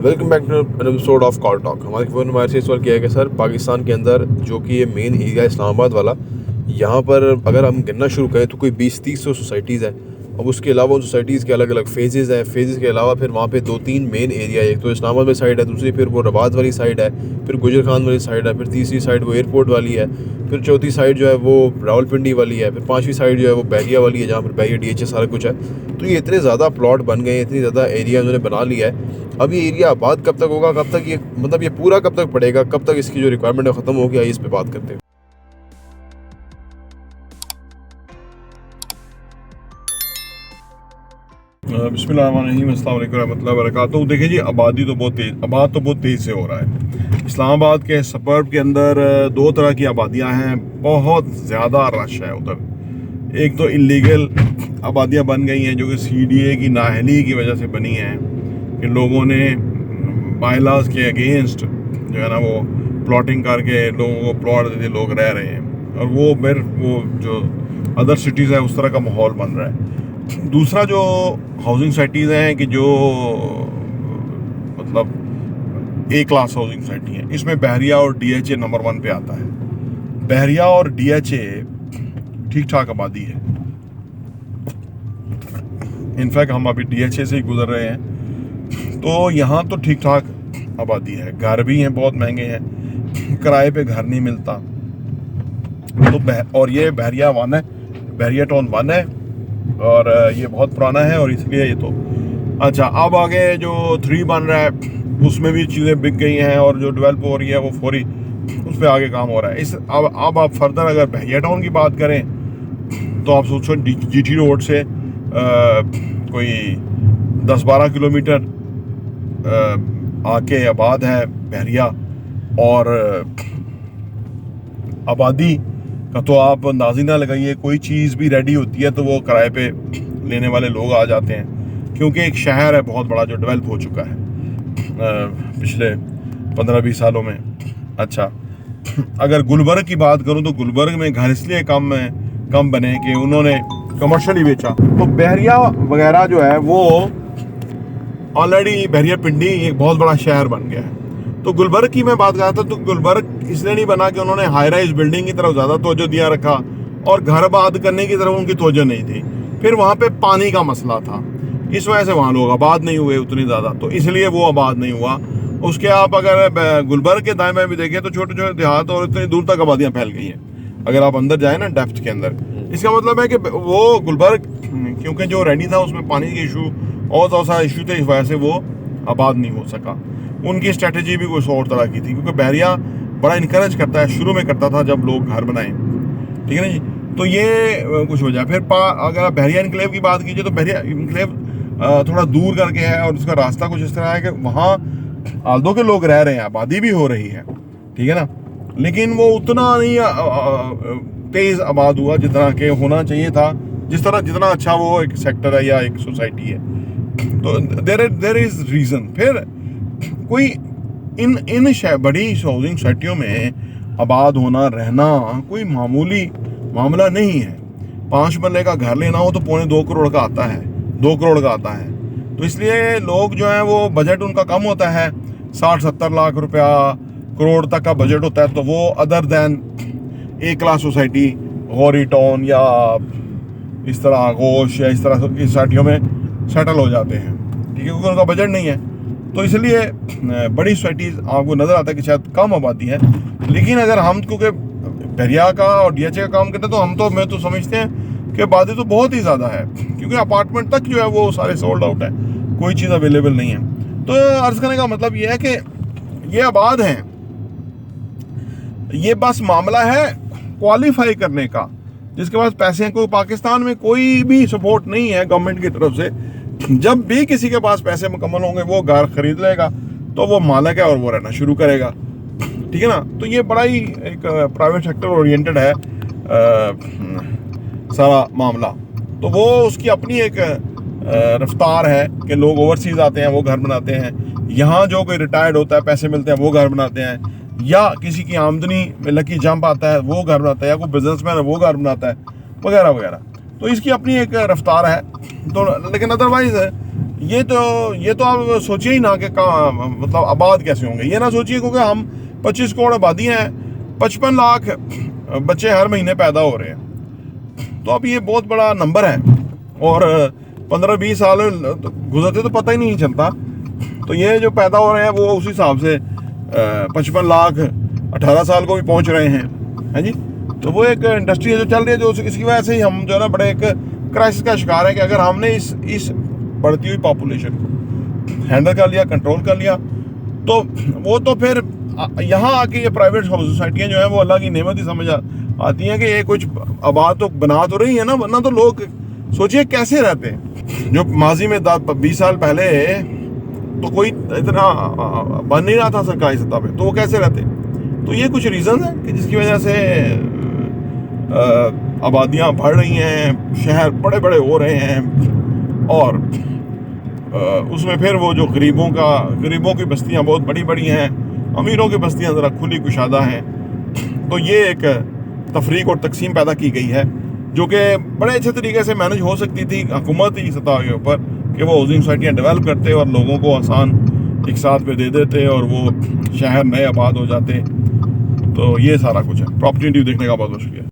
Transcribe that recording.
Welcome back to episode of call talk. हमारे से इस बार किया है कि सर पाकिस्तान के अंदर जो कि ये मेन एरिया इस्लामाबाद वाला, यहाँ पर अगर हम गिनना शुरू करें तो कोई 20-30 सोसाइटीज़ हैं। अब उसके अलावा उन सोसाइटीज़ के अलग अलग फेजेज़ हैं। फेजेज़ के अलावा फिर वहाँ पे 2-3 मेन एरिया, एक तो इस्लामाबाद वाली साइड है, दूसरी फिर वो रबात वाली साइड है, फिर गुजर खान वाली साइड है, फिर तीसरी साइड वो एयरपोर्ट वाली है, फिर चौथी साइड जो है वो रावलपिंडी वाली है, फिर पाँचवीं साइड जो है वो बैरिया वाली है जहाँ पर बैरिया DHA सारा कुछ है। तो ये इतने ज़्यादा प्लॉट बन गए हैं, इतनी ज़्यादा एरिया उन्होंने बना लिया है। अब ये एरिया आबाद कब तक होगा, कब तक ये मतलब ये पूरा कब तक पड़ेगा, कब तक इसकी जो रिक्वायरमेंट है ख़त्म होगी, आइए इस पे बात करते हैं। बिस्मिल्लाहिर्रहमानिर्रहीम, अस्सलाम वालेकुम रहमतुल्लाहि व बरकातहू। देखिए जी, आबाद तो बहुत तेज़ से हो रहा है। इस्लामाबाद के सबर्ब के अंदर दो तरह की आबादियां हैं, बहुत ज़्यादा रश है उधर। एक तो इलीगल आबादियां बन गई हैं जो कि CDA की नाअहली की वजह से बनी हैं कि लोगों ने बायलाज के अगेंस्ट जो है ना वो प्लॉटिंग करके लोगों को प्लॉट देते लोग रह रहे हैं, और वो फिर वो जो अदर सिटीज़ है उस तरह का माहौल बन रहा है। दूसरा जो हाउसिंग सोसाइटीज़ हैं कि जो मतलब A क्लास हाउसिंग सोसाइटी है, इसमें बहरिया और DHA नंबर 1 पे आता है। बहरिया और DHA ठीक ठाक आबादी है। इनफैक्ट हम अभी DHA से ही गुजर रहे हैं, तो यहाँ तो ठीक ठाक आबादी है। घर भी हैं, बहुत महंगे हैं, किराए पे घर नहीं मिलता। तो और ये बहरिया 1 है, बहरिया टाउन 1 है, और ये बहुत पुराना है, और इसलिए ये तो अच्छा। अब आगे जो 3 बन रहा है उसमें भी चीज़ें बिक गई हैं, और जो डेवलप हो रही है वो फौरी उस पर आगे काम हो रहा है। अब आप फर्दर अगर बहरिया टाउन की बात करें तो आप सोचो GT रोड से कोई 10-12 किलोमीटर आके आबाद है बहरिया, और आबादी का तो आप अंदाज़ा ना लगाइए। कोई चीज़ भी रेडी होती है तो वो किराए पे लेने वाले लोग आ जाते हैं, क्योंकि एक शहर है बहुत बड़ा जो डेवलप हो चुका है पिछले 15-20 सालों में। अच्छा, अगर गुलबर्ग की बात करूं तो गुलबर्ग में घर इसलिए कम बने कि उन्होंने कमर्शियली बेचा। तो बहरिया वगैरह जो है वो ऑलरेडी बहरिया पिंडी एक बहुत बड़ा शहर बन गया है। तो गुलबर्ग की मैं बात कर रहा था, तो गुलबर्ग इसलिए नहीं बना कि उन्होंने हाई राइज बिल्डिंग की तरफ ज़्यादा तवज्जो दिया रखा और घर आबाद करने की तरफ उनकी तवज्जो नहीं थी। फिर वहाँ पे पानी का मसला था, इस वजह से वहाँ लोग आबाद नहीं हुए उतनी ज़्यादा, तो इसलिए वो आबाद नहीं हुआ। उसके आप अगर गुलबर्ग के दाएं बाएं भी देखें तो छोटे छोटे देहात और इतनी दूर तक आबादियाँ फैल गई हैं। अगर आप अंदर जाए ना डेप्थ के अंदर, इसका मतलब है कि वो गुलबर्ग क्योंकि जो रेडी था उसमें पानी के इशू और सा इशू थे, इस वजह से वो आबाद नहीं हो सका। उनकी स्ट्रेटजी भी कुछ और तरह की थी, क्योंकि बहरिया बड़ा इनकरेज करता है, शुरू में करता था जब लोग घर बनाए, ठीक है ना जी। तो ये कुछ हो जाए। फिर अगर आप बहरिया इनक्लेव की बात कीजिए तो बहरिया इनक्लेव थोड़ा दूर करके है, और उसका रास्ता कुछ इस तरह है कि वहाँ आल्दो के लोग रह रहे हैं, आबादी भी हो रही है, ठीक है ना, लेकिन वो उतना नहीं तेज़ आबाद हुआ जितना के होना चाहिए था, जितना अच्छा वो एक सेक्टर है या एक सोसाइटी है। तो देर इज रीज़न। फिर कोई इन बड़ी हाउसिंग सोसाइटियों में आबाद होना रहना कोई मामूली मामला नहीं है। 5 मरले का घर लेना हो तो 2.25 करोड़ का आता है, 2 करोड़ का आता है। तो इसलिए लोग जो है वो बजट उनका कम होता है, 60-70 लाख रुपया करोड़ तक का बजट होता है, तो वो other than A class society Gauri town या इस तरह गोश या इस तरह की सोसाइटियों में सेटल हो जाते हैं, ठीक है, क्योंकि उनका बजट नहीं है। तो इसलिए बड़ी सोसाइटीज़ आपको नज़र आता है कि शायद कम आबादी है। लेकिन अगर हम क्योंकि बहरिया का और DHA का काम करते हैं तो मैं तो समझते हैं कि आबादी तो बहुत ही ज़्यादा है, क्योंकि अपार्टमेंट तक जो है वो सारे सोल्ड आउट है, कोई चीज़ अवेलेबल नहीं है। तो अर्ज़ करने का मतलब ये है कि ये आबाद हैं, ये बस मामला है क्वालिफाई करने का, जिसके पास पैसे हैं। कोई पाकिस्तान में कोई भी सपोर्ट नहीं है गवर्नमेंट की तरफ से। जब भी किसी के पास पैसे मुकम्मल होंगे वो घर खरीद लेगा, तो वो मालिक है और वो रहना शुरू करेगा, ठीक है ना। तो ये बड़ा ही एक प्राइवेट सेक्टर ओरिएंटेड है सारा मामला। तो वो उसकी अपनी एक रफ्तार है कि लोग ओवरसीज आते हैं वो घर बनाते हैं, यहाँ जो कोई रिटायर्ड होता है पैसे मिलते हैं वो घर बनाते हैं, या किसी की आमदनी में लकी जंप आता है वो घर बनाता है, या कोई बिजनेसमैन है वो घर बनाता है, वगैरह वगैरह। तो इसकी अपनी एक रफ्तार है। तो लेकिन अदरवाइज ये तो आप सोचिए ही ना कि कहाँ मतलब आबाद कैसे होंगे, ये ना सोचिए, क्योंकि हम 25 करोड़ आबादी हैं, 55 लाख बच्चे हर महीने पैदा हो रहे हैं, तो अब ये बहुत बड़ा नंबर है, और 15-20 साल गुजरते तो पता ही नहीं चलता। तो ये जो पैदा हो रहे हैं वो उस हिसाब से 55 लाख 18 साल को भी पहुंच रहे हैं जी। तो वो एक इंडस्ट्री है जो चल रही है, जो इसकी वजह से ही हम जो है ना बड़े एक क्राइसिस का शिकार है कि अगर हमने इस बढ़ती हुई पॉपुलेशन को हैंडल कर लिया, कंट्रोल कर लिया, तो वो तो फिर यहाँ आके ये प्राइवेट सोसाइटियाँ जो हैं वो अल्लाह की नेमत ही समझ आती हैं कि ये कुछ आबाद तो बना तो रही है ना, वरना तो लोग सोचिए कैसे रहते हैं। जो माजी में 20 साल पहले तो कोई इतना बन नहीं रहा था सरकारी सतह पे, तो वो कैसे रहते। तो ये कुछ रीज़न है कि जिसकी वजह से आबादियाँ बढ़ रही हैं, शहर बड़े बड़े हो रहे हैं, और उसमें फिर वो जो गरीबों की बस्तियाँ बहुत बड़ी बड़ी हैं, अमीरों की बस्तियाँ ज़रा खुली कुशादा हैं। तो ये एक तफरीक और तकसीम पैदा की गई है, जो कि बड़े अच्छे तरीके से मैनेज हो सकती थी हुकूमती सतह के ऊपर, कि वो हाउसिंग सोसाइटियाँ डेवलप करते और लोगों को आसान एक साथ पे दे देते और वो शहर नए आबाद हो जाते। तो ये सारा कुछ है। प्रॉपर्टी न्यूज़ देखने का बहुत बहुत शुक्रिया।